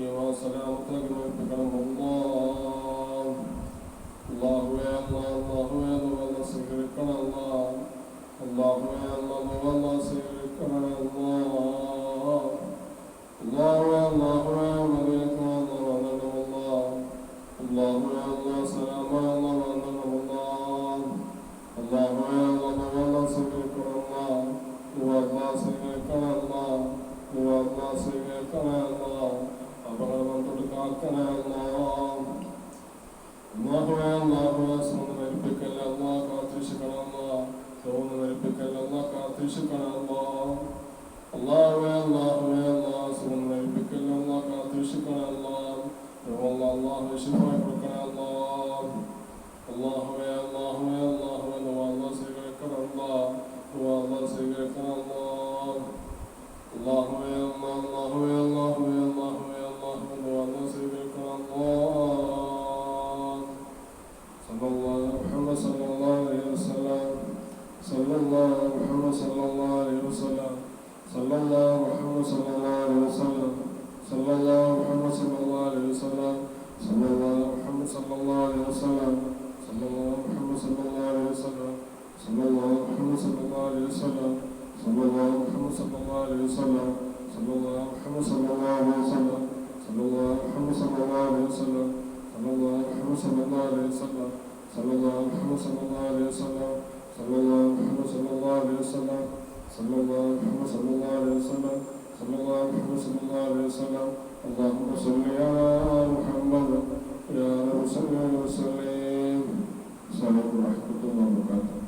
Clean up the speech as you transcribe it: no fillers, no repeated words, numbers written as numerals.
ഈമാൻ സലാമത്താക്കി നോക്കിക്കണം അല്ലാഹ്. അല്ലാഹുവേ അല്ലാഹുവേ അല്ലാഹ് സ്വീകരിക്കണം അല്ലാഹ്. അല്ലാഹുവേ അല്ലാഹ് സ്വീകരിക്കണം അല്ലാഹ്. അല്ലാഹുവേ മദീനക്ക് വന്നിടണം അല്ലാഹ്. അല്ലാഹുവേ സലാമായ വന്നിടണം അല്ലാഹ്. അല്ലാഹുവേ സ്വീകരിക്കണം അല്ലാഹ്. സ്വീകരിക്കണം അല്ലാഹ്. സ്വീകരിക്കണം അല്ലാഹ്. അപകടം തൊടുക്കാക്കണേ അല്ലാഹ്. അല്ലാഹുവേ സമർപ്പിക്കല്ല അല്ലാഹ്. കാത്തിരിക്കണം അല്ലാഹ്. സമർപ്പിക്കല്ല അല്ലാഹ്. കാത്തിരിക്കണം അല്ലാഹ്. അല്ലാഹുവേ സമർപ്പിക്കല്ല അല്ലാഹ്. കാത്തിരിക്കണം അല്ലാഹ്. അല്ലാഹുവേ ശിഫായി കൊടുക്കണം അല്ലാഹ്. അല്ലാഹുവേ സ്വീകരിക്കണം അല്ലാഹ്. സ്വീകരിക്കണം അല്ലാഹ്. അല്ലാഹുവേ സ്വീകരിക്കണം അല്ലാഹ്. മുഹമ്മദ് സല്ലല്ലാഹു അലൈഹി വസല്ലം മുഹമ്മദ് സല്ലല്ലാഹു അലൈഹി വസല്ലം മുഹമ്മദ് സല്ലല്ലാഹു അലൈഹി വസല്ലം മുഹമ്മദ് സല്ലല്ലാഹു അലൈഹി വസല്ലം മുഹമ്മദ് സല്ലല്ലാഹു അലൈഹി വസല്ലം മുഹമ്മദ് സല്ലല്ലാഹു അലൈഹി വസല്ലം മുഹമ്മദ് സല്ലല്ലാഹു അലൈഹി വസല്ലം മുഹമ്മദ് സല്ലല്ലാഹു അലൈഹി വസല്ലം മുഹമ്മദ് സല്ലല്ലാഹു അലൈഹി വസല്ലം മുഹമ്മദ് സല്ലല്ലാഹു അലൈഹി വസല്ലം മുഹമ്മദ് സല്ലല്ലാഹു അലൈഹി വസല്ലം മുഹമ്മദ് സല്ലല്ലാഹു അലൈഹി വസല്ലം മുഹമ്മദ് സല്ലല്ലാഹു അലൈഹി വസല്ലം മുഹമ്മദ് സല്ലല്ലാഹു അലൈഹി വസല്ലം മുഹമ്മദ് സല്ലല്ലാഹു അലൈഹി വസല്ലം. اللهم صل على محمد يا رب صل وسلم. السلام عليكم ورحمة الله وبركاته.